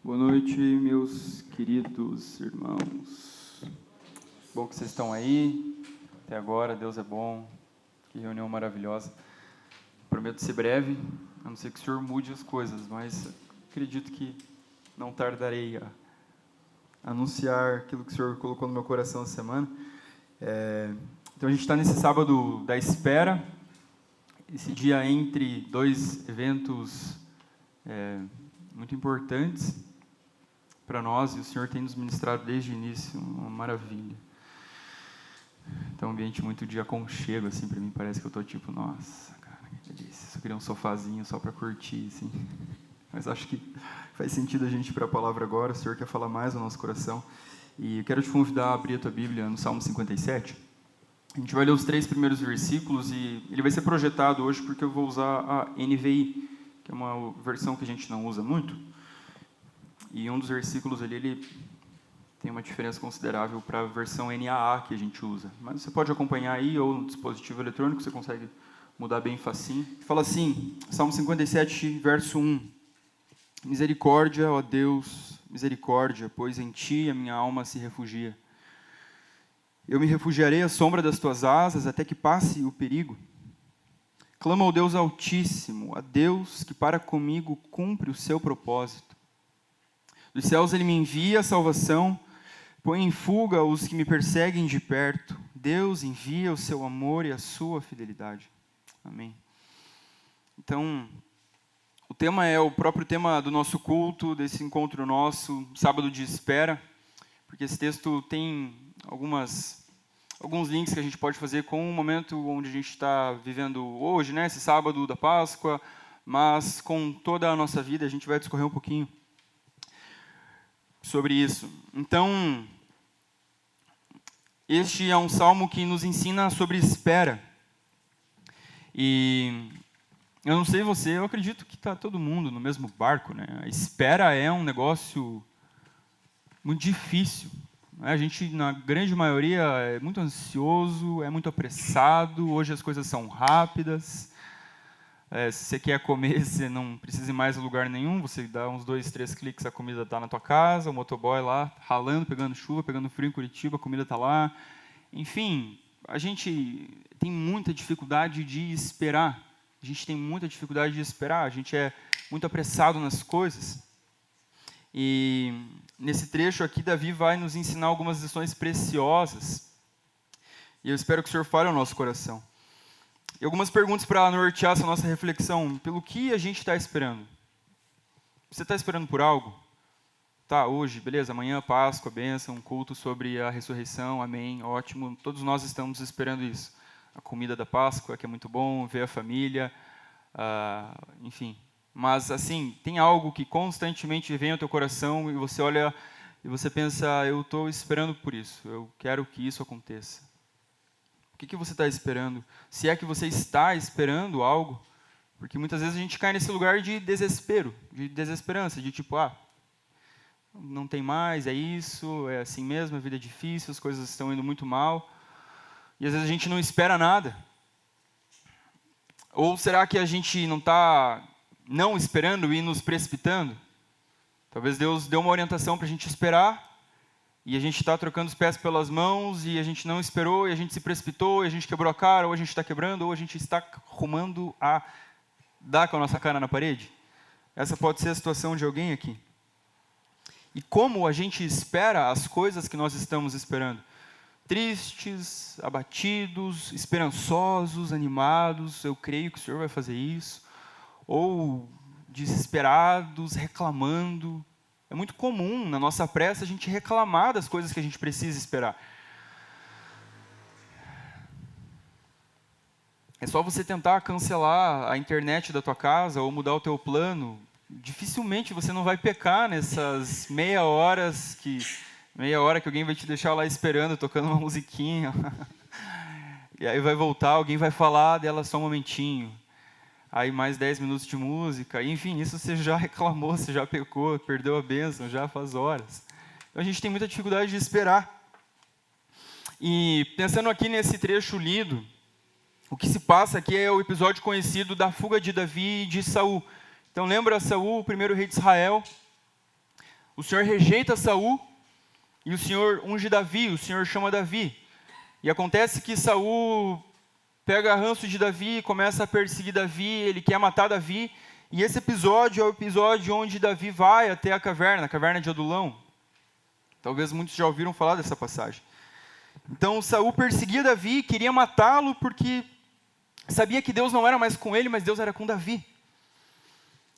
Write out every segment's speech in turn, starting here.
Boa noite, meus queridos irmãos. Bom que vocês estão aí, até agora, Deus é bom, que reunião maravilhosa. Prometo ser breve, a não ser que o Senhor mude as coisas, mas acredito que não tardarei a anunciar aquilo que o Senhor colocou no meu coração essa semana. Então a gente está nesse sábado da espera, esse dia entre dois eventos muito importantes para nós, e o Senhor tem nos ministrado desde o início, uma maravilha. Então, um ambiente muito de aconchego, assim, para mim, parece que eu estou tipo, nossa, cara, que delícia, só queria um sofazinho só para curtir, assim. Mas acho que faz sentido a gente ir para a palavra agora, o Senhor quer falar mais no nosso coração. E eu quero te convidar a abrir a tua Bíblia no Salmo 57. A gente vai ler os 3 primeiros versículos e ele vai ser projetado hoje porque eu vou usar a NVI, que é uma versão que a gente não usa muito. E um dos versículos ali, ele tem uma diferença considerável para a versão NAA que a gente usa. Mas você pode acompanhar aí, ou no dispositivo eletrônico, você consegue mudar bem facinho. Fala assim, Salmo 57, verso 1. Misericórdia, ó Deus, misericórdia, pois em Ti a minha alma se refugia. Eu me refugiarei à sombra das Tuas asas, até que passe o perigo. Clamo ao Deus Altíssimo, a Deus que para comigo cumpre o seu propósito. Dos céus ele me envia a salvação, põe em fuga os que me perseguem de perto. Deus envia o seu amor e a sua fidelidade. Amém. Então, o tema é o próprio tema do nosso culto, desse encontro nosso, sábado de espera, porque esse texto tem alguns links que a gente pode fazer com o momento onde a gente está vivendo hoje, né? Esse sábado da Páscoa, mas com toda a nossa vida, a gente vai discorrer um pouquinho sobre isso. Então, este é um salmo que nos ensina sobre espera. E eu não sei você, eu acredito que está todo mundo no mesmo barco, né? A espera é um negócio muito difícil. A gente, na grande maioria, é muito ansioso, é muito apressado, hoje as coisas são rápidas. Se você quer comer, você não precisa ir mais a lugar nenhum, você dá uns 2, 3 cliques, a comida está na tua casa, o motoboy lá ralando, pegando chuva, pegando frio em Curitiba, a comida está lá. Enfim, a gente tem muita dificuldade de esperar. A gente tem muita dificuldade de esperar, a gente é muito apressado nas coisas. E nesse trecho aqui, Davi vai nos ensinar algumas lições preciosas. E eu espero que o Senhor fale ao nosso coração. E algumas perguntas para nortear essa nossa reflexão. Pelo que a gente está esperando? Você está esperando por algo? Tá, hoje, beleza, amanhã, Páscoa, bênção, um culto sobre a ressurreição, amém, ótimo. Todos nós estamos esperando isso. A comida da Páscoa, que é muito bom, ver a família, enfim. Mas, assim, tem algo que constantemente vem ao teu coração e você olha e você pensa, eu estou esperando por isso, eu quero que isso aconteça. O que você está esperando? Se é que você está esperando algo, porque muitas vezes a gente cai nesse lugar de desespero, de desesperança, de tipo, não tem mais, é isso, é assim mesmo, a vida é difícil, as coisas estão indo muito mal, e às vezes a gente não espera nada. Ou será que a gente não está não esperando e nos precipitando? Talvez Deus deu uma orientação para a gente esperar, e a gente está trocando os pés pelas mãos, e a gente não esperou, e a gente se precipitou, e a gente quebrou a cara, ou a gente está quebrando, ou a gente está rumando a dar com a nossa cara na parede. Essa pode ser a situação de alguém aqui. E como a gente espera as coisas que nós estamos esperando? Tristes, abatidos, esperançosos, animados, eu creio que o Senhor vai fazer isso. Ou desesperados, reclamando. É muito comum, na nossa pressa, a gente reclamar das coisas que a gente precisa esperar. É só você tentar cancelar a internet da tua casa ou mudar o teu plano. Dificilmente você não vai pecar nessas meia hora que alguém vai te deixar lá esperando, tocando uma musiquinha. E aí vai voltar, alguém vai falar dela só um momentinho. Aí mais 10 minutos de música, enfim, isso você já reclamou, você já pecou, perdeu a bênção, já faz horas. Então a gente tem muita dificuldade de esperar. E pensando aqui nesse trecho lido, o que se passa aqui é o episódio conhecido da fuga de Davi e de Saul. Então lembra Saul, o primeiro rei de Israel? O Senhor rejeita Saul e o Senhor unge Davi, o Senhor chama Davi. E acontece que Saul pega ranço de Davi, começa a perseguir Davi, ele quer matar Davi. E esse episódio é o episódio onde Davi vai até a caverna de Adulão. Talvez muitos já ouviram falar dessa passagem. Então Saul perseguia Davi, queria matá-lo porque sabia que Deus não era mais com ele, mas Deus era com Davi.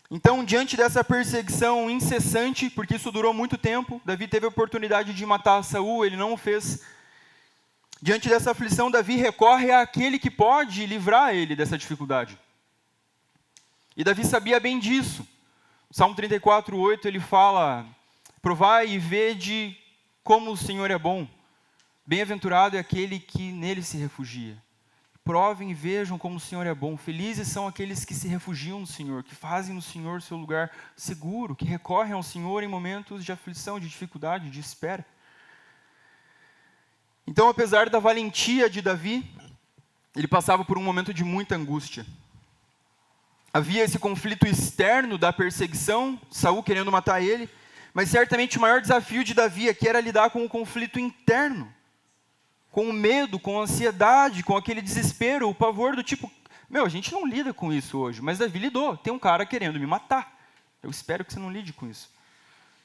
Então, diante dessa perseguição incessante, porque isso durou muito tempo, Davi teve a oportunidade de matar Saul, ele não o fez. Diante dessa aflição, Davi recorre àquele que pode livrar ele dessa dificuldade. E Davi sabia bem disso. Salmo 34:8, ele fala: provai e vede como o Senhor é bom. Bem-aventurado é aquele que nele se refugia. Provem e vejam como o Senhor é bom. Felizes são aqueles que se refugiam no Senhor, que fazem no Senhor seu lugar seguro, que recorrem ao Senhor em momentos de aflição, de dificuldade, de espera. Então, apesar da valentia de Davi, ele passava por um momento de muita angústia. Havia esse conflito externo da perseguição, Saul querendo matar ele, mas certamente o maior desafio de Davi aqui era lidar com o conflito interno, com o medo, com a ansiedade, com aquele desespero, o pavor do tipo, a gente não lida com isso hoje, mas Davi lidou, tem um cara querendo me matar. Eu espero que você não lide com isso.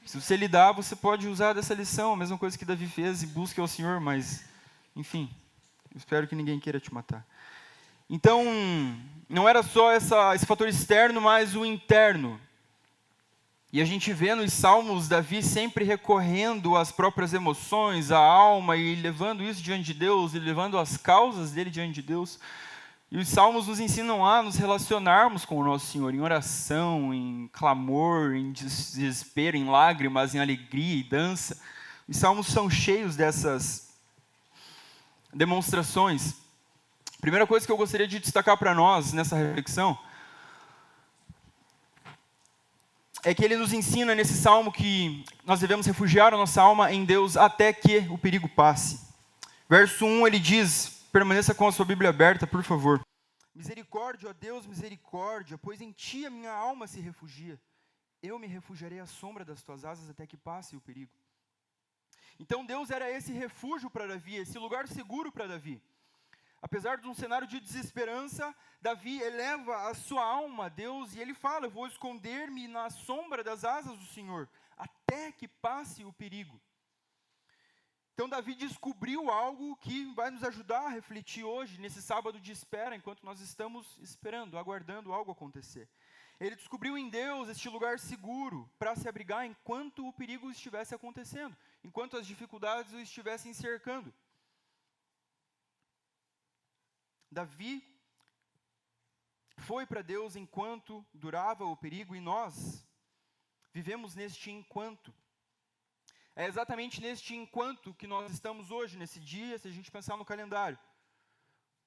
Se você lidar, você pode usar dessa lição, a mesma coisa que Davi fez, e busque ao Senhor, mas, enfim, eu espero que ninguém queira te matar. Então, não era só esse fator externo, mas o interno. E a gente vê nos Salmos Davi sempre recorrendo às próprias emoções, à alma, e levando isso diante de Deus, e levando as causas dele diante de Deus. E os Salmos nos ensinam a nos relacionarmos com o nosso Senhor, em oração, em clamor, em desespero, em lágrimas, em alegria e dança. Os Salmos são cheios dessas demonstrações. A primeira coisa que eu gostaria de destacar para nós nessa reflexão é que ele nos ensina nesse salmo que nós devemos refugiar a nossa alma em Deus até que o perigo passe. Verso 1, ele diz, permaneça com a sua Bíblia aberta, por favor. Misericórdia, ó Deus, misericórdia, pois em ti a minha alma se refugia. Eu me refugiarei à sombra das tuas asas até que passe o perigo. Então Deus era esse refúgio para Davi, esse lugar seguro para Davi. Apesar de um cenário de desesperança, Davi eleva a sua alma a Deus e ele fala, eu vou esconder-me na sombra das asas do Senhor, até que passe o perigo. Então Davi descobriu algo que vai nos ajudar a refletir hoje, nesse sábado de espera, enquanto nós estamos esperando, aguardando algo acontecer. Ele descobriu em Deus este lugar seguro para se abrigar enquanto o perigo estivesse acontecendo, enquanto as dificuldades o estivessem cercando. Davi foi para Deus enquanto durava o perigo e nós vivemos neste enquanto. É exatamente neste enquanto que nós estamos hoje, nesse dia, se a gente pensar no calendário.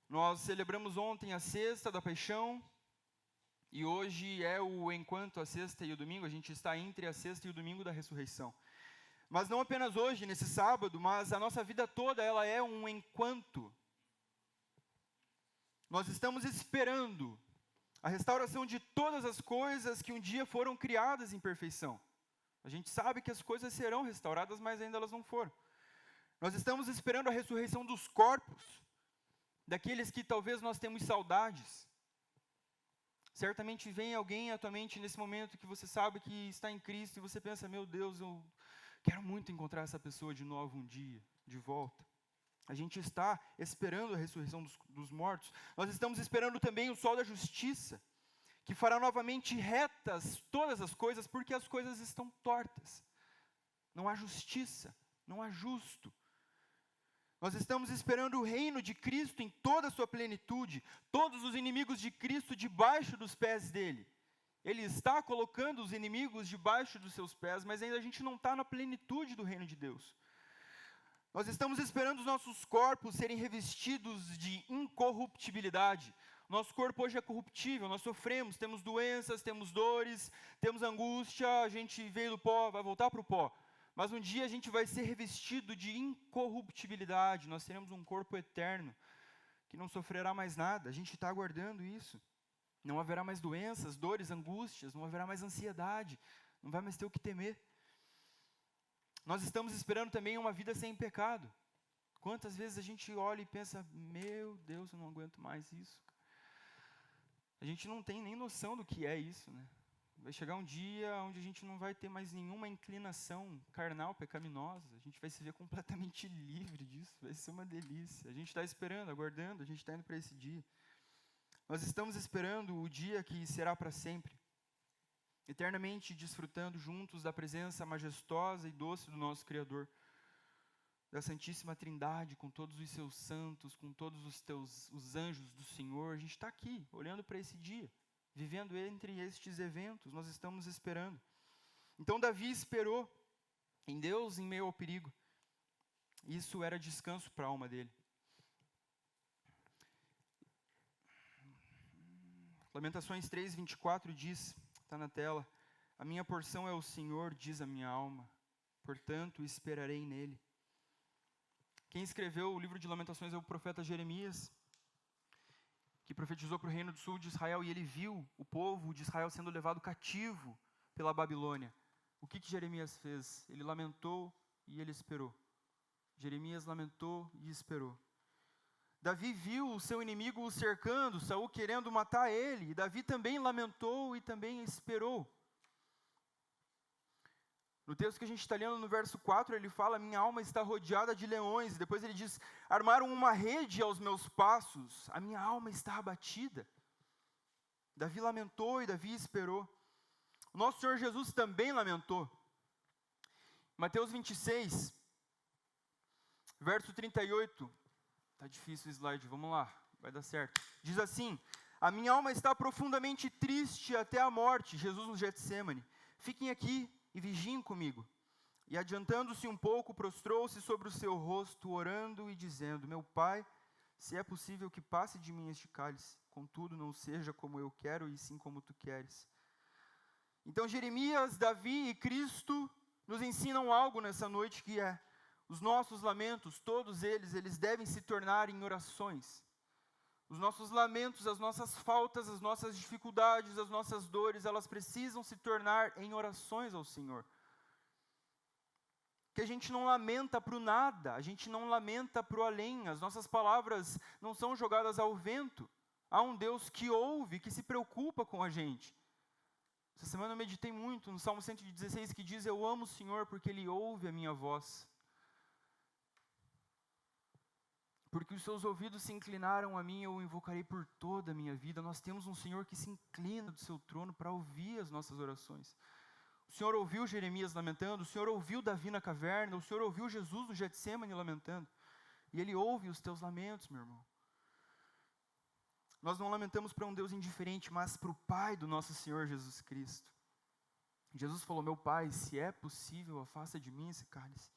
Nós celebramos ontem a sexta da paixão e hoje é o enquanto a sexta e o domingo, a gente está entre a sexta e o domingo da ressurreição. Mas não apenas hoje, nesse sábado, mas a nossa vida toda ela é um enquanto. Nós estamos esperando a restauração de todas as coisas que um dia foram criadas em perfeição. A gente sabe que as coisas serão restauradas, mas ainda elas não foram. Nós estamos esperando a ressurreição dos corpos, daqueles que talvez nós temos saudades. Certamente vem alguém à tua mente nesse momento que você sabe que está em Cristo e você pensa, meu Deus, eu quero muito encontrar essa pessoa de novo um dia, de volta. A gente está esperando a ressurreição dos mortos. Nós estamos esperando também o sol da justiça, que fará novamente retas todas as coisas, porque as coisas estão tortas. Não há justiça, não há justo. Nós estamos esperando o reino de Cristo em toda a sua plenitude, todos os inimigos de Cristo debaixo dos pés dele. Ele está colocando os inimigos debaixo dos seus pés, mas ainda a gente não está na plenitude do reino de Deus. Nós estamos esperando os nossos corpos serem revestidos de incorruptibilidade. Nosso corpo hoje é corruptível, nós sofremos, temos doenças, temos dores, temos angústia, a gente veio do pó, vai voltar para o pó. Mas um dia a gente vai ser revestido de incorruptibilidade, nós teremos um corpo eterno, que não sofrerá mais nada, a gente está aguardando isso. Não haverá mais doenças, dores, angústias, não haverá mais ansiedade, não vai mais ter o que temer. Nós estamos esperando também uma vida sem pecado. Quantas vezes a gente olha e pensa, meu Deus, eu não aguento mais isso. A gente não tem nem noção do que é isso, né? Vai chegar um dia onde a gente não vai ter mais nenhuma inclinação carnal, pecaminosa. A gente vai se ver completamente livre disso. Vai ser uma delícia. A gente está esperando, aguardando, a gente está indo para esse dia. Nós estamos esperando o dia que será para sempre. Eternamente desfrutando juntos da presença majestosa e doce do nosso Criador. Da Santíssima Trindade, com todos os seus santos, com todos os anjos do Senhor. A gente está aqui, olhando para esse dia, vivendo entre estes eventos, nós estamos esperando. Então Davi esperou em Deus em meio ao perigo. Isso era descanso para a alma dele. Lamentações 3:24 diz, está na tela, a minha porção é o Senhor, diz a minha alma, portanto esperarei nele. Quem escreveu o livro de Lamentações é o profeta Jeremias, que profetizou para o reino do sul de Israel, e ele viu o povo de Israel sendo levado cativo pela Babilônia. O que Jeremias fez? Ele lamentou e ele esperou. Jeremias lamentou e esperou. Davi viu o seu inimigo o cercando, Saul querendo matar ele, e Davi também lamentou e também esperou. No texto que a gente está lendo, no verso 4, ele fala, minha alma está rodeada de leões. Depois ele diz, armaram uma rede aos meus passos, a minha alma está abatida. Davi lamentou e Davi esperou. O nosso Senhor Jesus também lamentou. Mateus 26, verso 38. Está difícil o slide, vamos lá, vai dar certo. Diz assim, a minha alma está profundamente triste até a morte. Jesus no Getsêmani. Fiquem aqui e vigiem comigo. E adiantando-se um pouco, prostrou-se sobre o seu rosto, orando e dizendo, meu Pai, se é possível que passe de mim este cálice, contudo não seja como eu quero, e sim como tu queres. Então Jeremias, Davi e Cristo nos ensinam algo nessa noite, que é, os nossos lamentos, todos eles devem se tornar em orações. Os nossos lamentos, as nossas faltas, as nossas dificuldades, as nossas dores, elas precisam se tornar em orações ao Senhor. Que a gente não lamenta para o nada, a gente não lamenta para o além, as nossas palavras não são jogadas ao vento. Há um Deus que ouve, que se preocupa com a gente. Essa semana eu meditei muito no Salmo 116, que diz, eu amo o Senhor porque Ele ouve a minha voz. Porque os seus ouvidos se inclinaram a mim, eu o invocarei por toda a minha vida. Nós temos um Senhor que se inclina do seu trono para ouvir as nossas orações. O Senhor ouviu Jeremias lamentando, o Senhor ouviu Davi na caverna, o Senhor ouviu Jesus no Getsêmani lamentando. E Ele ouve os teus lamentos, meu irmão. Nós não lamentamos para um Deus indiferente, mas para o Pai do nosso Senhor Jesus Cristo. Jesus falou, meu Pai, se é possível, afasta de mim esse cálice.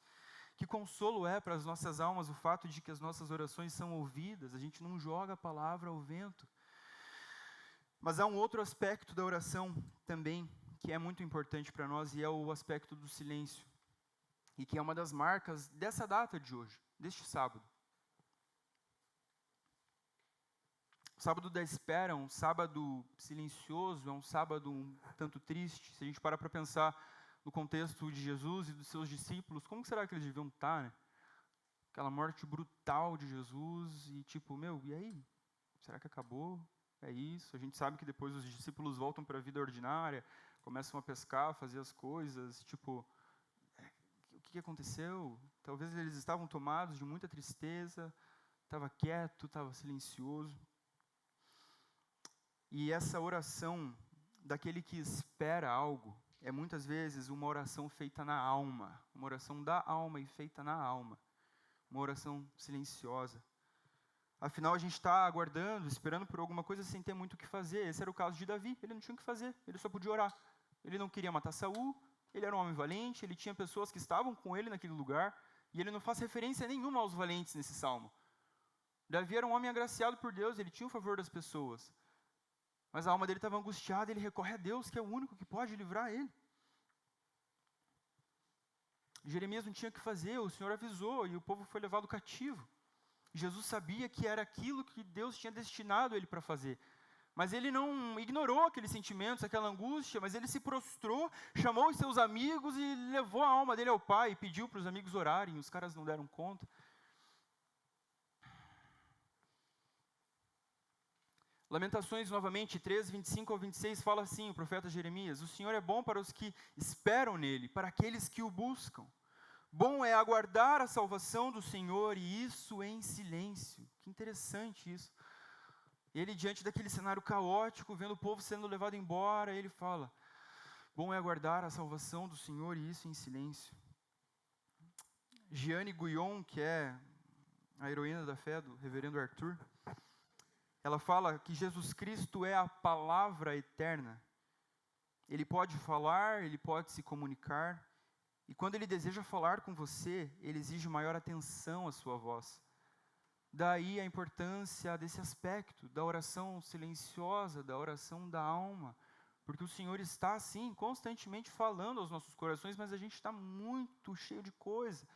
Que consolo é para as nossas almas o fato de que as nossas orações são ouvidas, a gente não joga a palavra ao vento. Mas há um outro aspecto da oração também, que é muito importante para nós, e é o aspecto do silêncio. E que é uma das marcas dessa data de hoje, deste sábado. O sábado da espera é um sábado silencioso, é um sábado um tanto triste. Se a gente parar para pensar no contexto de Jesus e dos seus discípulos, como será que eles deviam estar, né? Aquela morte brutal de Jesus e tipo, e aí? Será que acabou? É isso? A gente sabe que depois os discípulos voltam para a vida ordinária, começam a pescar, fazer as coisas, o que aconteceu? Talvez eles estavam tomados de muita tristeza, estava quieto, estava silencioso. E essa oração daquele que espera algo, é muitas vezes uma oração feita na alma, uma oração da alma e feita na alma, uma oração silenciosa. Afinal, a gente está aguardando, esperando por alguma coisa sem ter muito o que fazer. Esse era o caso de Davi, ele não tinha o que fazer, ele só podia orar. Ele não queria matar Saul, ele era um homem valente, ele tinha pessoas que estavam com ele naquele lugar, e ele não faz referência nenhuma aos valentes nesse salmo. Davi era um homem agraciado por Deus, ele tinha o favor das pessoas. Mas a alma dele estava angustiada, ele recorre a Deus, que é o único que pode livrar ele. Jeremias não tinha o que fazer, o Senhor avisou, e o povo foi levado cativo. Jesus sabia que era aquilo que Deus tinha destinado ele para fazer. Mas ele não ignorou aqueles sentimentos, aquela angústia, mas ele se prostrou, chamou os seus amigos e levou a alma dele ao Pai e pediu para os amigos orarem, os caras não deram conta. Lamentações, novamente, 3, 25 ao 26, fala assim, o profeta Jeremias: o Senhor é bom para os que esperam nele, para aqueles que o buscam. Bom é aguardar a salvação do Senhor, e isso em silêncio. Que interessante isso. Ele, diante daquele cenário caótico, vendo o povo sendo levado embora, ele fala: bom é aguardar a salvação do Senhor, e isso em silêncio. Gianni Guyon, que é a heroína da fé do reverendo Arthur, ela fala que Jesus Cristo é a palavra eterna. Ele pode falar, ele pode se comunicar, e quando ele deseja falar com você, ele exige maior atenção à sua voz. Daí a importância desse aspecto, da oração silenciosa, da oração da alma, porque o Senhor está, assim, constantemente falando aos nossos corações, mas a gente está muito cheio de coisa.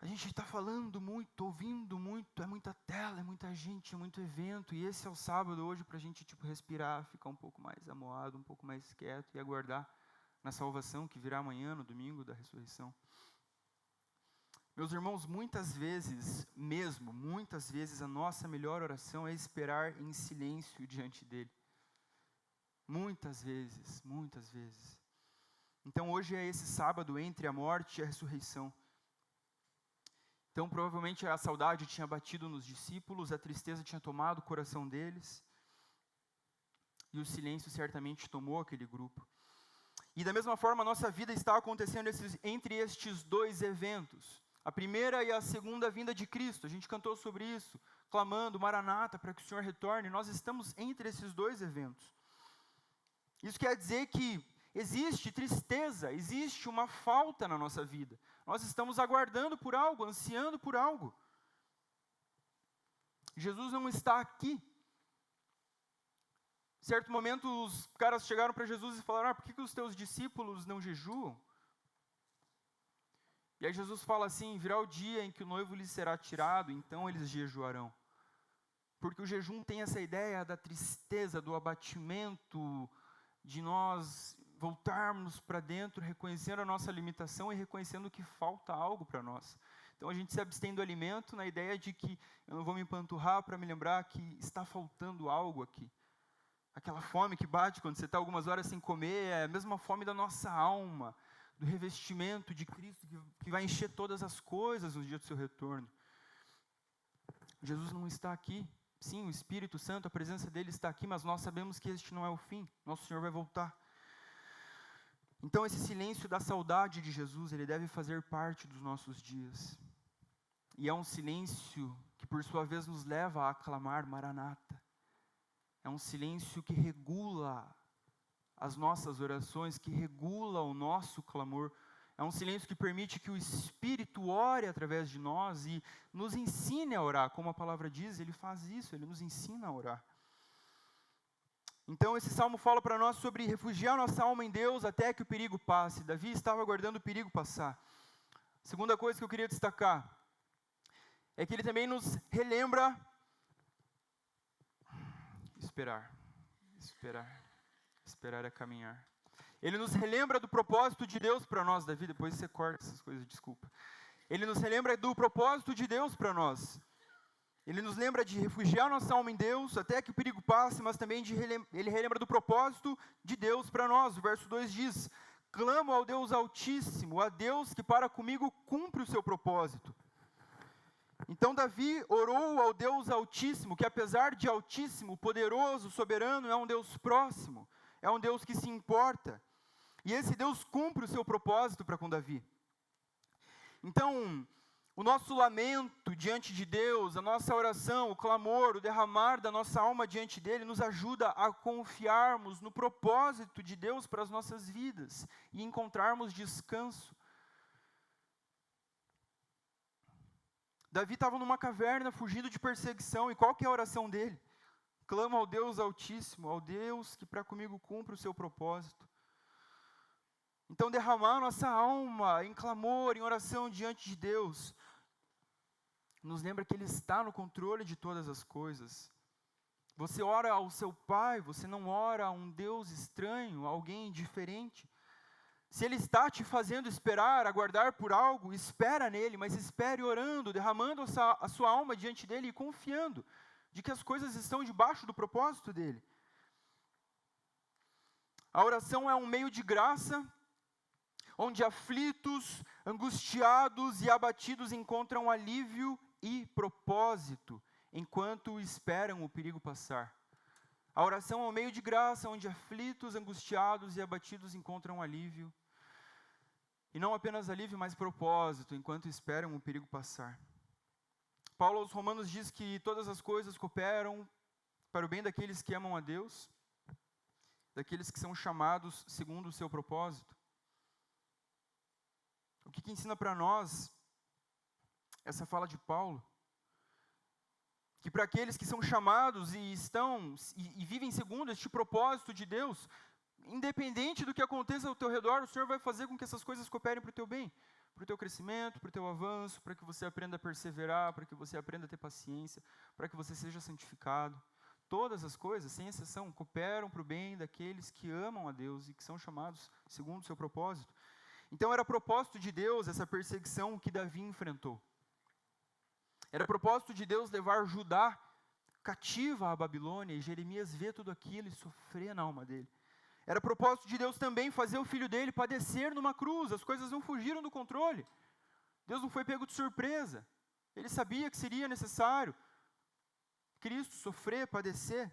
A gente está falando muito, ouvindo muito, é muita tela, é muita gente, é muito evento, e esse é o sábado hoje para a gente respirar, ficar um pouco mais amoado, um pouco mais quieto e aguardar na salvação que virá amanhã, no domingo da ressurreição. Meus irmãos, muitas vezes, a nossa melhor oração é esperar em silêncio diante dele. Muitas vezes. Então hoje é esse sábado entre a morte e a ressurreição. Então, provavelmente a saudade tinha batido nos discípulos, a tristeza tinha tomado o coração deles, e o silêncio certamente tomou aquele grupo. E da mesma forma, a nossa vida está acontecendo entre estes dois eventos. A primeira e a segunda vinda de Cristo. A gente cantou sobre isso, clamando, Maranata, para que o Senhor retorne. Nós estamos entre esses dois eventos. Isso quer dizer que existe tristeza, existe uma falta na nossa vida. Nós estamos aguardando por algo, ansiando por algo. Jesus não está aqui. Em certo momento, os caras chegaram para Jesus e falaram: por que os teus discípulos não jejuam? E aí Jesus fala assim: virá o dia em que o noivo lhes será tirado, então eles jejuarão. Porque o jejum tem essa ideia da tristeza, do abatimento, de nós voltarmos para dentro, reconhecendo a nossa limitação e reconhecendo que falta algo para nós. Então a gente se abstém do alimento na ideia de que eu não vou me empanturrar para me lembrar que está faltando algo aqui. Aquela fome que bate quando você está algumas horas sem comer, é a mesma fome da nossa alma, do revestimento de Cristo que vai encher todas as coisas no dia do seu retorno. Jesus não está aqui. Sim, o Espírito Santo, a presença dele está aqui, mas nós sabemos que este não é o fim. Nosso Senhor vai voltar. Então esse silêncio da saudade de Jesus, ele deve fazer parte dos nossos dias. E é um silêncio que por sua vez nos leva a aclamar Maranata. É um silêncio que regula as nossas orações, que regula o nosso clamor. É um silêncio que permite que o Espírito ore através de nós e nos ensine a orar. Como a palavra diz, ele faz isso, ele nos ensina a orar. Então esse salmo fala para nós sobre refugiar nossa alma em Deus até que o perigo passe. Davi estava aguardando o perigo passar. Segunda coisa que eu queria destacar é que ele também nos relembra esperar é caminhar. Ele nos relembra do propósito de Deus para nós, Davi, depois você corta essas coisas, desculpa. Ele nos relembra do propósito de Deus para nós. Ele nos lembra de refugiar nossa alma em Deus, até que o perigo passe, mas também ele relembra do propósito de Deus para nós. O verso 2 diz: clamo ao Deus Altíssimo, a Deus que para comigo cumpre o seu propósito. Então Davi orou ao Deus Altíssimo, que apesar de Altíssimo, poderoso, soberano, é um Deus próximo, é um Deus que se importa. E esse Deus cumpre o seu propósito para com Davi. Então, o nosso lamento diante de Deus, a nossa oração, o clamor, o derramar da nossa alma diante dele, nos ajuda a confiarmos no propósito de Deus para as nossas vidas e encontrarmos descanso. Davi estava numa caverna, fugindo de perseguição, e qual que é a oração dele? Clama ao Deus Altíssimo, ao Deus que para comigo cumpre o seu propósito. Então derramar nossa alma em clamor, em oração diante de Deus, nos lembra que Ele está no controle de todas as coisas. Você ora ao seu Pai, você não ora a um Deus estranho, alguém diferente. Se Ele está te fazendo esperar, aguardar por algo, espera nele, mas espere orando, derramando a sua alma diante dele e confiando de que as coisas estão debaixo do propósito dele. A oração é um meio de graça, onde aflitos, angustiados e abatidos encontram alívio e propósito, enquanto esperam o perigo passar. A oração é um meio de graça, onde aflitos, angustiados e abatidos encontram alívio. E não apenas alívio, mas propósito, enquanto esperam o perigo passar. Paulo aos Romanos diz que todas as coisas cooperam para o bem daqueles que amam a Deus, daqueles que são chamados segundo o seu propósito. O que ensina para nós essa fala de Paulo? Que para aqueles que são chamados e vivem segundo este propósito de Deus, independente do que aconteça ao teu redor, o Senhor vai fazer com que essas coisas cooperem para o teu bem, para o teu crescimento, para o teu avanço, para que você aprenda a perseverar, para que você aprenda a ter paciência, para que você seja santificado. Todas as coisas, sem exceção, cooperam para o bem daqueles que amam a Deus e que são chamados segundo o seu propósito. Então era propósito de Deus essa perseguição que Davi enfrentou. Era propósito de Deus levar Judá cativa à Babilônia, e Jeremias vê tudo aquilo e sofrer na alma dele. Era propósito de Deus também fazer o filho dele padecer numa cruz. As coisas não fugiram do controle. Deus não foi pego de surpresa. Ele sabia que seria necessário Cristo sofrer, padecer.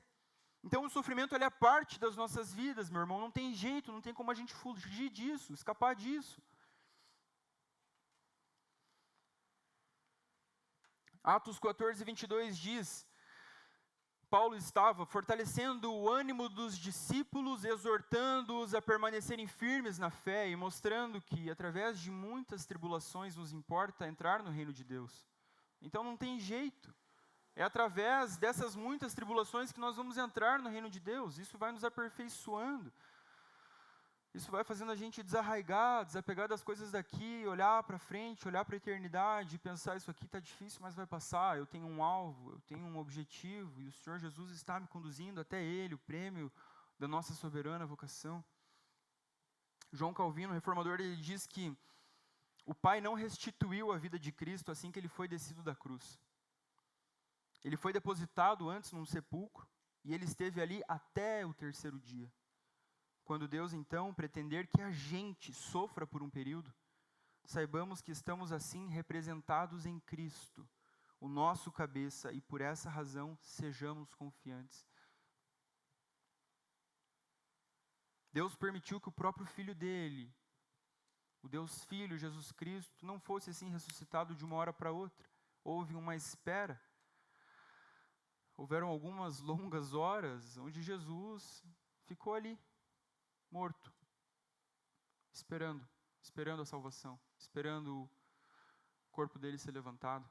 Então o sofrimento ele é parte das nossas vidas, meu irmão. Não tem jeito, não tem como a gente fugir disso, escapar disso. Atos 14, 22 diz: Paulo estava fortalecendo o ânimo dos discípulos, exortando-os a permanecerem firmes na fé e mostrando que, através de muitas tribulações, nos importa entrar no reino de Deus. Então não tem jeito. É através dessas muitas tribulações que nós vamos entrar no reino de Deus. Isso vai nos aperfeiçoando. Isso vai fazendo a gente desarraigar, desapegar das coisas daqui, olhar para frente, olhar para a eternidade e pensar, isso aqui está difícil, mas vai passar, eu tenho um alvo, eu tenho um objetivo, e o Senhor Jesus está me conduzindo até Ele, o prêmio da nossa soberana vocação. João Calvino, reformador, ele diz que o Pai não restituiu a vida de Cristo assim que Ele foi descido da cruz. Ele foi depositado antes num sepulcro, e Ele esteve ali até o terceiro dia. Quando Deus, então, pretender que a gente sofra por um período, saibamos que estamos assim representados em Cristo, o nosso cabeça, e por essa razão sejamos confiantes. Deus permitiu que o próprio Filho dele, o Deus Filho, Jesus Cristo, não fosse assim ressuscitado de uma hora para outra. Houve uma espera. Houveram algumas longas horas onde Jesus ficou ali, morto, esperando a salvação, esperando o corpo dele ser levantado.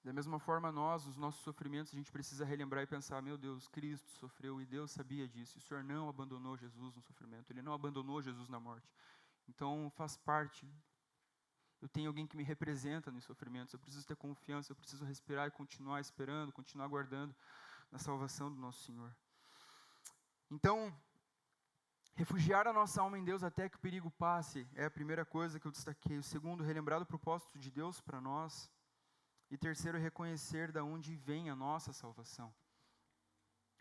Da mesma forma os nossos sofrimentos, a gente precisa relembrar e pensar, meu Deus, Cristo sofreu e Deus sabia disso, e o Senhor não abandonou Jesus no sofrimento, Ele não abandonou Jesus na morte. Então faz parte, eu tenho alguém que me representa nos sofrimentos, eu preciso ter confiança, eu preciso respirar e continuar esperando, continuar aguardando na salvação do nosso Senhor. Então, refugiar a nossa alma em Deus até que o perigo passe é a primeira coisa que eu destaquei. O segundo, relembrar do propósito de Deus para nós. E terceiro, reconhecer de onde vem a nossa salvação.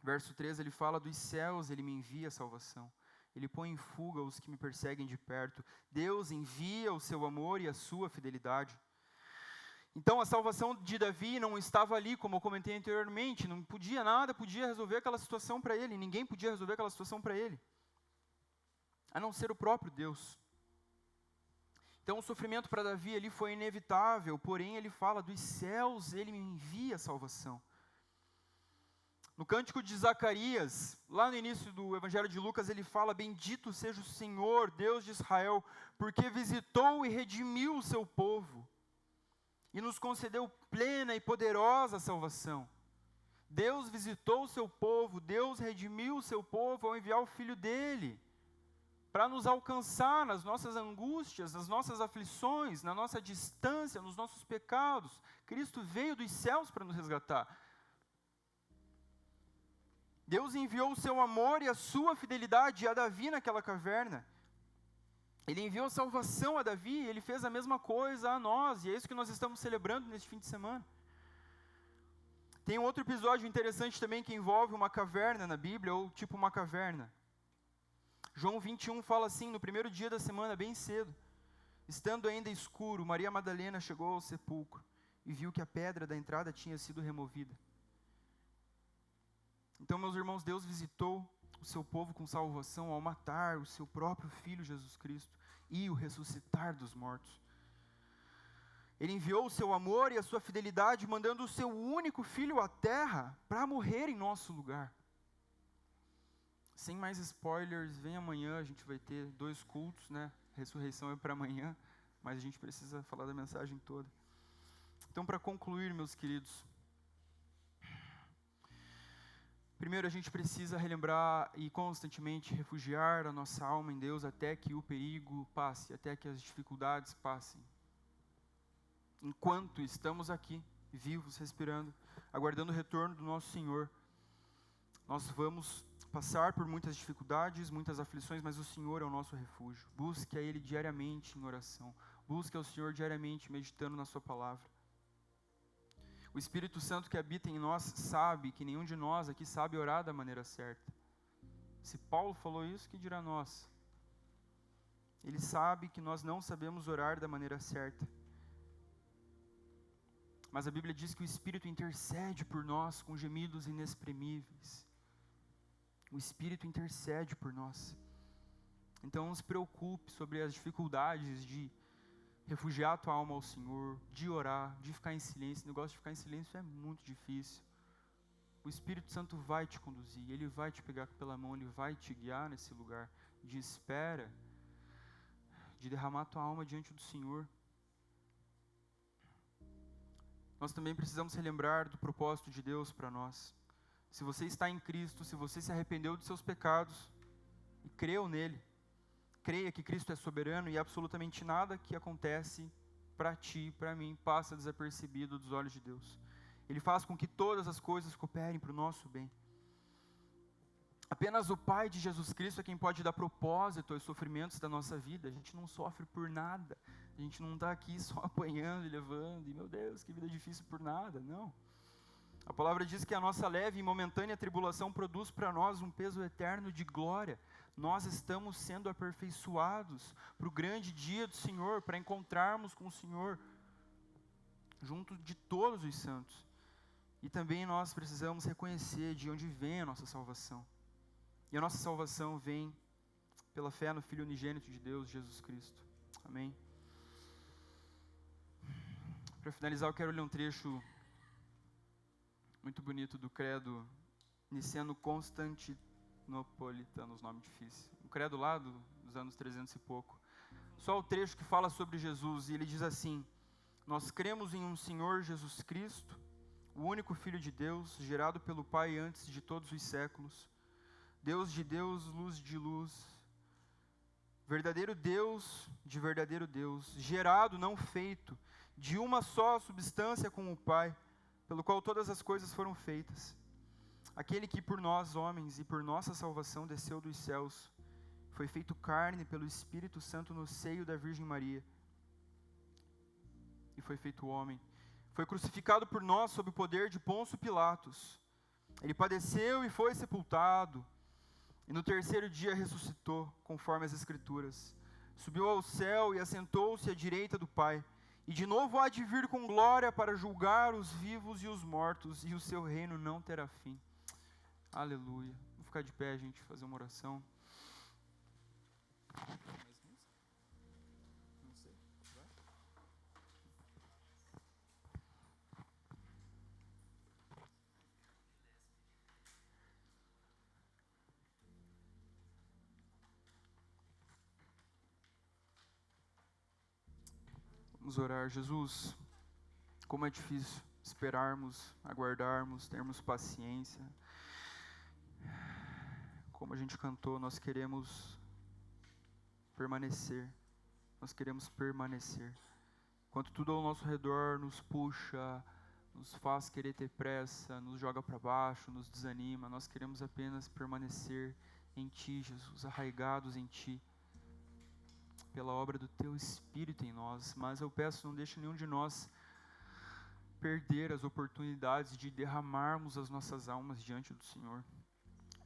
Verso 13, ele fala: dos céus ele me envia a salvação. Ele põe em fuga os que me perseguem de perto. Deus envia o seu amor e a sua fidelidade. Então a salvação de Davi não estava ali, como eu comentei anteriormente. Nada podia resolver aquela situação para ele. Ninguém podia resolver aquela situação para ele, a não ser o próprio Deus. Então o sofrimento para Davi ali foi inevitável, porém ele fala: dos céus ele me envia a salvação. No cântico de Zacarias, lá no início do Evangelho de Lucas, ele fala: bendito seja o Senhor, Deus de Israel, porque visitou e redimiu o seu povo, e nos concedeu plena e poderosa salvação. Deus visitou o seu povo, Deus redimiu o seu povo ao enviar o Filho dele, para nos alcançar nas nossas angústias, nas nossas aflições, na nossa distância, nos nossos pecados. Cristo veio dos céus para nos resgatar. Deus enviou o seu amor e a sua fidelidade a Davi naquela caverna. Ele enviou salvação a Davi, e ele fez a mesma coisa a nós, e é isso que nós estamos celebrando neste fim de semana. Tem um outro episódio interessante também que envolve uma caverna na Bíblia, ou tipo uma caverna. João 21 fala assim: no primeiro dia da semana, bem cedo, estando ainda escuro, Maria Madalena chegou ao sepulcro e viu que a pedra da entrada tinha sido removida. Então, meus irmãos, Deus visitou o seu povo com salvação ao matar o seu próprio Filho Jesus Cristo e o ressuscitar dos mortos. Ele enviou o seu amor e a sua fidelidade, mandando o seu único Filho à terra para morrer em nosso lugar. Sem mais spoilers, vem amanhã, a gente vai ter 2 cultos, né? Ressurreição é para amanhã, mas a gente precisa falar da mensagem toda. Então, para concluir, meus queridos, primeiro a gente precisa relembrar e constantemente refugiar a nossa alma em Deus até que o perigo passe, até que as dificuldades passem. Enquanto estamos aqui, vivos, respirando, aguardando o retorno do nosso Senhor, nós vamos passar por muitas dificuldades, muitas aflições, mas o Senhor é o nosso refúgio. Busque a Ele diariamente em oração. Busque ao Senhor diariamente meditando na sua palavra. O Espírito Santo que habita em nós sabe que nenhum de nós aqui sabe orar da maneira certa. Se Paulo falou isso, que dirá nós? Ele sabe que nós não sabemos orar da maneira certa. Mas a Bíblia diz que o Espírito intercede por nós com gemidos inexprimíveis. O Espírito intercede por nós. Então não se preocupe sobre as dificuldades de refugiar a tua alma ao Senhor, de orar, de ficar em silêncio. O negócio de ficar em silêncio é muito difícil. O Espírito Santo vai te conduzir, Ele vai te pegar pela mão, Ele vai te guiar nesse lugar de espera, de derramar a tua alma diante do Senhor. Nós também precisamos relembrar do propósito de Deus para nós. Se você está em Cristo, se você se arrependeu dos seus pecados e creu nele, creia que Cristo é soberano e absolutamente nada que acontece para ti, para mim, passa desapercebido dos olhos de Deus. Ele faz com que todas as coisas cooperem para o nosso bem. Apenas o Pai de Jesus Cristo é quem pode dar propósito aos sofrimentos da nossa vida. A gente não sofre por nada. A gente não está aqui só apanhando e levando. E meu Deus, que vida difícil por nada. Não. A palavra diz que a nossa leve e momentânea tribulação produz para nós um peso eterno de glória. Nós estamos sendo aperfeiçoados para o grande dia do Senhor, para encontrarmos com o Senhor, junto de todos os santos. E também nós precisamos reconhecer de onde vem a nossa salvação. E a nossa salvação vem pela fé no Filho unigênito de Deus, Jesus Cristo. Amém? Para finalizar, eu quero ler um trecho muito bonito do credo niceno-constantinopolitano, nome difícil. O credo lá dos anos 300 e pouco. Só o trecho que fala sobre Jesus, e ele diz assim: nós cremos em um Senhor Jesus Cristo, o único Filho de Deus, gerado pelo Pai antes de todos os séculos, Deus de Deus, luz de luz, verdadeiro Deus de verdadeiro Deus, gerado, não feito, de uma só substância com o Pai, pelo qual todas as coisas foram feitas. Aquele que por nós, homens, e por nossa salvação desceu dos céus, foi feito carne pelo Espírito Santo no seio da Virgem Maria, e foi feito homem. Foi crucificado por nós sob o poder de Pôncio Pilatos. Ele padeceu e foi sepultado, e no terceiro dia ressuscitou, conforme as Escrituras. Subiu ao céu e assentou-se à direita do Pai. E de novo há de vir com glória para julgar os vivos e os mortos, e o seu reino não terá fim. Aleluia. Vamos ficar de pé, gente, fazer uma oração. Não sei. Vai? Vamos orar. Jesus, como é difícil esperarmos, aguardarmos, termos paciência. Como a gente cantou, nós queremos permanecer. Nós queremos permanecer. Enquanto tudo ao nosso redor nos puxa, nos faz querer ter pressa, nos joga para baixo, nos desanima. Nós queremos apenas permanecer em Ti, Jesus, arraigados em Ti, pela obra do Teu Espírito em nós. Mas eu peço, não deixe nenhum de nós perder as oportunidades de derramarmos as nossas almas diante do Senhor.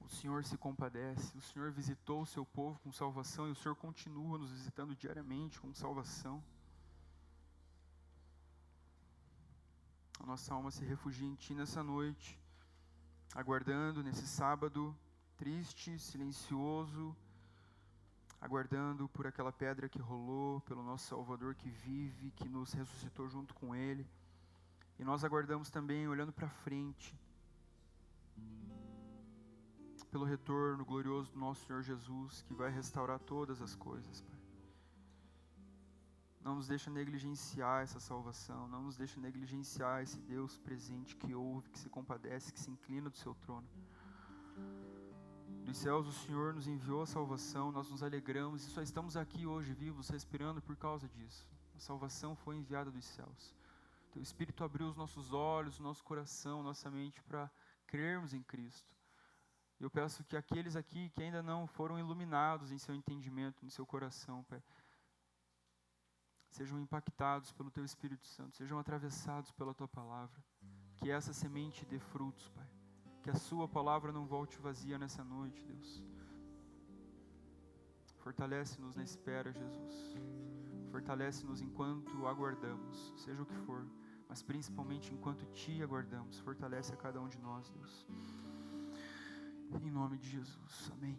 O Senhor se compadece, o Senhor visitou o seu povo com salvação e o Senhor continua nos visitando diariamente com salvação. A nossa alma se refugia em Ti nessa noite, aguardando nesse sábado triste, silencioso, aguardando por aquela pedra que rolou, pelo nosso Salvador que vive, que nos ressuscitou junto com Ele. E nós aguardamos também, olhando para frente, pelo retorno glorioso do nosso Senhor Jesus, que vai restaurar todas as coisas, Pai. Não nos deixa negligenciar essa salvação, não nos deixa negligenciar esse Deus presente que ouve, que se compadece, que se inclina do seu trono. Dos céus o Senhor nos enviou a salvação, nós nos alegramos e só estamos aqui hoje vivos, respirando por causa disso. A salvação foi enviada dos céus. Teu Espírito abriu os nossos olhos, o nosso coração, nossa mente para crermos em Cristo. Eu peço que aqueles aqui que ainda não foram iluminados em seu entendimento, em seu coração, Pai, sejam impactados pelo Teu Espírito Santo, sejam atravessados pela Tua Palavra, que essa semente dê frutos, Pai, que a Sua Palavra não volte vazia nessa noite, Deus. Fortalece-nos na espera, Jesus, fortalece-nos enquanto aguardamos, seja o que for, mas principalmente enquanto Te aguardamos, fortalece a cada um de nós, Deus, em nome de Jesus, amém.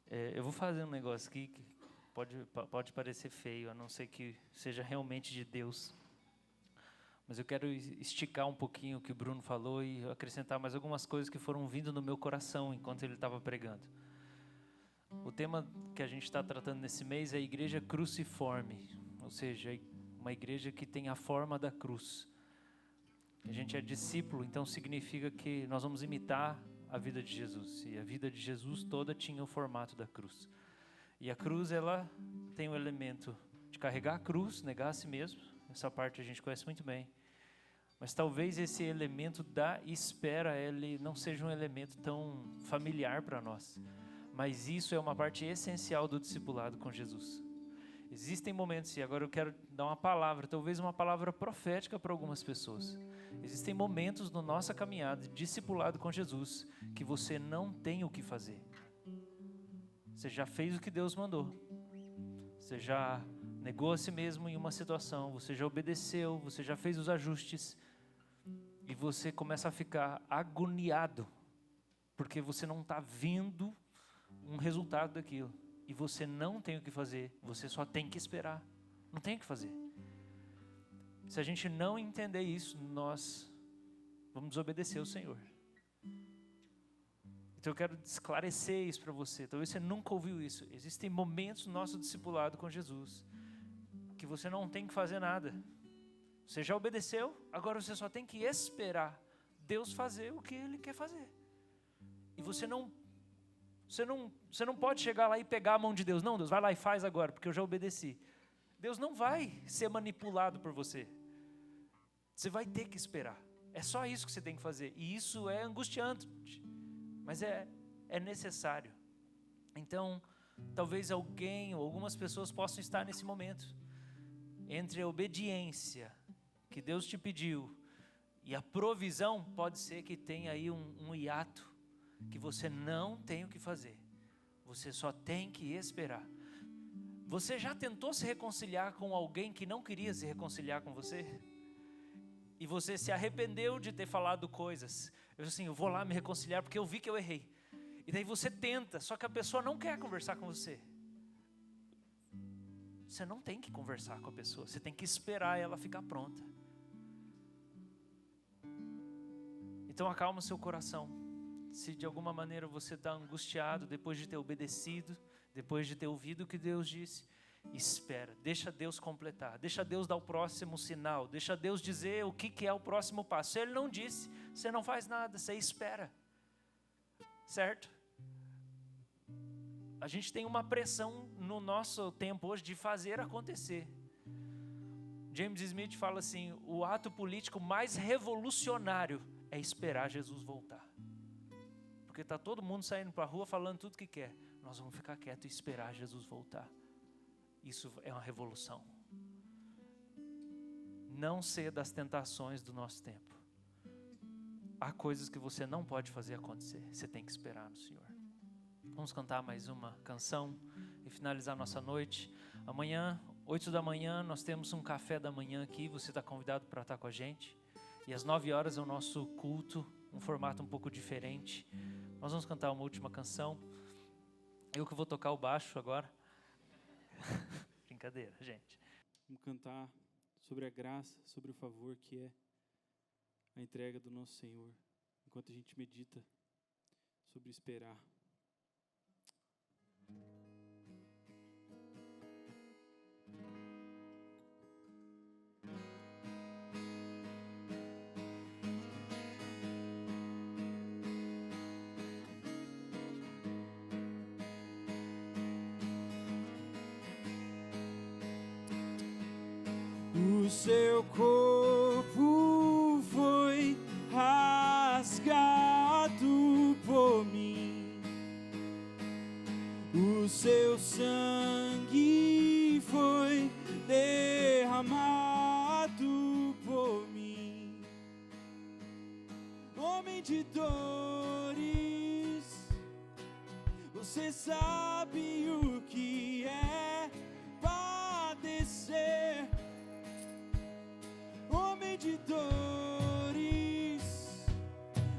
Eu vou fazer um negócio aqui que pode parecer feio, a não ser que seja realmente de Deus. Mas eu quero esticar um pouquinho o que o Bruno falou e acrescentar mais algumas coisas que foram vindo no meu coração enquanto ele estava pregando. O tema que a gente está tratando nesse mês é a igreja cruciforme, ou seja, uma igreja que tem a forma da cruz. A gente é discípulo, então significa que nós vamos imitar a vida de Jesus. E a vida de Jesus toda tinha o formato da cruz. E a cruz, ela tem o elemento de carregar a cruz, negar a si mesmo. Essa parte a gente conhece muito bem. Mas talvez esse elemento da espera, ele não seja um elemento tão familiar para nós. Mas isso é uma parte essencial do discipulado com Jesus. Existem momentos, e agora eu quero dar uma palavra, talvez uma palavra profética para algumas pessoas. Existem momentos na nossa caminhada de discipulado com Jesus que você não tem o que fazer. Você já fez o que Deus mandou. Você já negou a si mesmo em uma situação. Você já obedeceu. Você já fez os ajustes. E você começa a ficar agoniado. Porque você não está vendo um resultado daquilo. E você não tem o que fazer. Você só tem que esperar. Não tem o que fazer. Se a gente não entender isso, nós vamos desobedecer o Senhor. Então eu quero esclarecer isso para você. Talvez você nunca ouviu isso. Existem momentos no nosso discipulado com Jesus que você não tem que fazer nada. Você já obedeceu, agora você só tem que esperar Deus fazer o que Ele quer fazer. E você não pode chegar lá e pegar a mão de Deus. Não, Deus, vai lá e faz agora, porque eu já obedeci. Deus não vai ser manipulado por você. Você vai ter que esperar. É só isso que você tem que fazer. E isso é angustiante. Mas é necessário. Então, talvez alguém ou algumas pessoas possam estar nesse momento. Entre a obediência que Deus te pediu e a provisão, pode ser que tenha aí um hiato. Que você não tem o que fazer. Você só tem que esperar. Você já tentou se reconciliar com alguém que não queria se reconciliar com você? E você se arrependeu de ter falado coisas. Eu vou lá me reconciliar porque eu vi que eu errei. E daí você tenta, só que a pessoa não quer conversar com você. Você não tem que conversar com a pessoa. Você tem que esperar ela ficar pronta. Então acalma o seu coração. Se de alguma maneira você está angustiado depois de ter obedecido, depois de ter ouvido o que Deus disse, espera, deixa Deus completar, deixa Deus dar o próximo sinal, deixa Deus dizer o que é o próximo passo. Se Ele não disse, você não faz nada, você espera, certo? A gente tem uma pressão no nosso tempo hoje de fazer acontecer. James Smith fala assim: o ato político mais revolucionário é esperar Jesus voltar. Porque está todo mundo saindo para a rua falando tudo que quer. Nós vamos ficar quietos e esperar Jesus voltar. Isso é uma revolução. Não ceda das tentações do nosso tempo. Há coisas que você não pode fazer acontecer. Você tem que esperar no Senhor. Vamos cantar mais uma canção e finalizar nossa noite. Amanhã, 8 da manhã, nós temos um café da manhã aqui. Você está convidado para estar com a gente. E às 9 horas é o nosso culto, um formato um pouco diferente. Nós vamos cantar uma última canção. Eu que vou tocar o baixo agora. Brincadeira, gente. Vamos cantar sobre a graça, sobre o favor que é a entrega do nosso Senhor, enquanto a gente medita sobre esperar. O seu corpo foi rasgado por mim, o seu sangue foi derramado por mim. Homem de dores, você sabe o que é padecer. Homem de dores,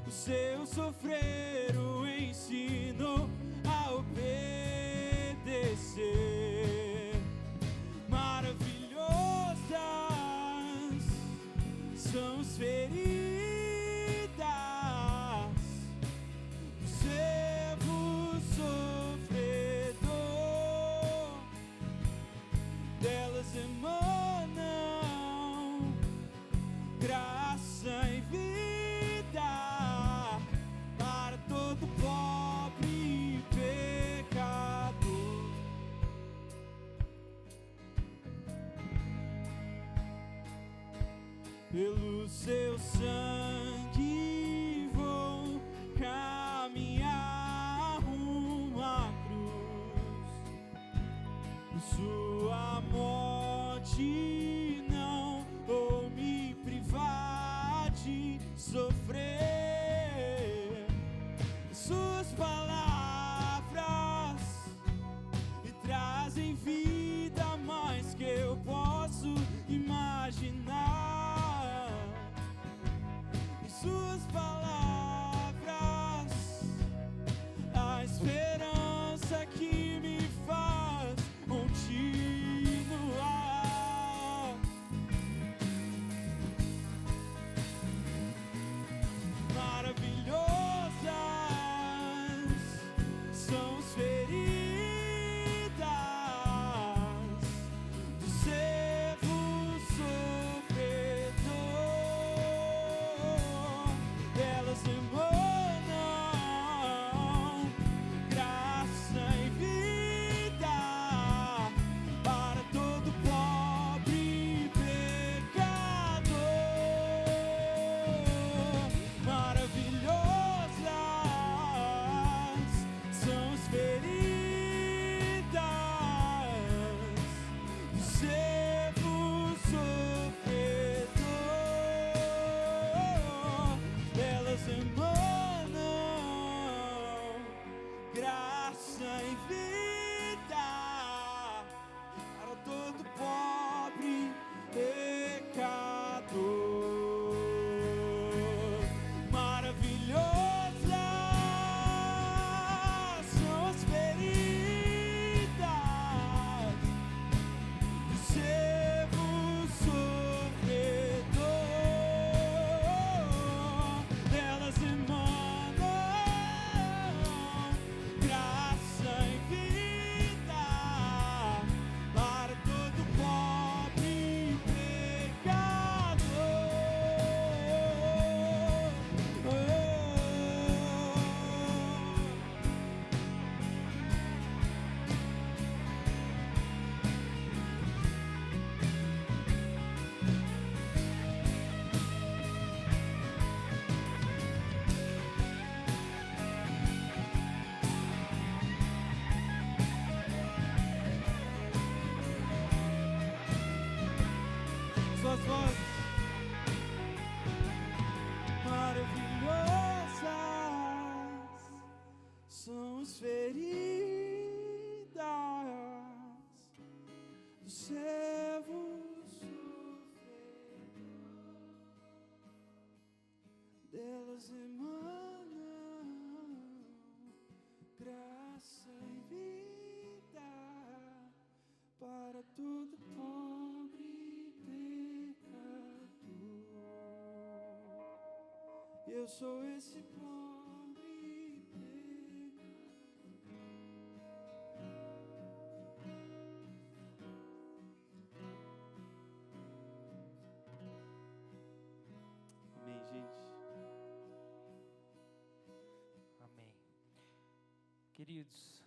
o seu sofrer o ensinou a obedecer. Maravilhosas são as feridas do servo sofredor, delas emanam graça e vida para todo pobre e pecador. Pelo seu sangue vou caminhar rumo à cruz. Sua morte não vou me privar de sofrer. Suas palavras me trazem vida mais que eu posso imaginar. E suas vozes. Maravilhosas são as feridas do servo sofredor, delas emanam graça e vida para todo pobre pecador. Eu sou esse pobre pecador. Amém, gente. Amém. Queridos,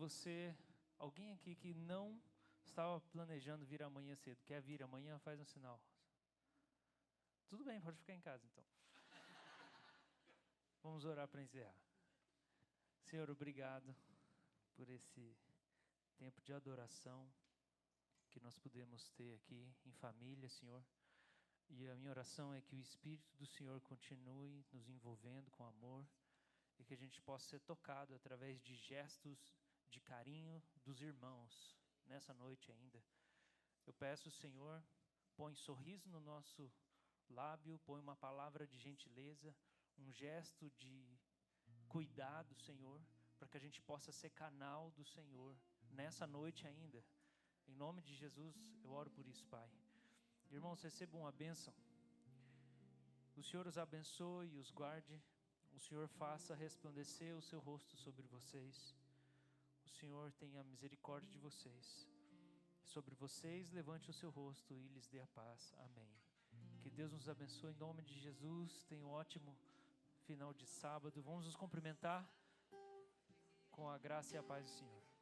se alguém aqui que não estava planejando vir amanhã cedo, quer vir amanhã, faz um sinal. Tudo bem, pode ficar em casa então. Vamos orar para encerrar. Senhor, obrigado por esse tempo de adoração que nós podemos ter aqui em família, Senhor. E a minha oração é que o Espírito do Senhor continue nos envolvendo com amor e que a gente possa ser tocado através de gestos de carinho dos irmãos nessa noite ainda. Eu peço, Senhor, põe sorriso no nosso lábio, põe uma palavra de gentileza, um gesto de cuidado, Senhor, para que a gente possa ser canal do Senhor nessa noite ainda. Em nome de Jesus, eu oro por isso, Pai. Irmãos, recebam a bênção. O Senhor os abençoe e os guarde. O Senhor faça resplandecer o seu rosto sobre vocês. O Senhor tenha misericórdia de vocês. Sobre vocês, levante o seu rosto e lhes dê a paz. Amém. Que Deus nos abençoe em nome de Jesus. Tenha um ótimo final de sábado. Vamos nos cumprimentar com a graça e a paz do Senhor.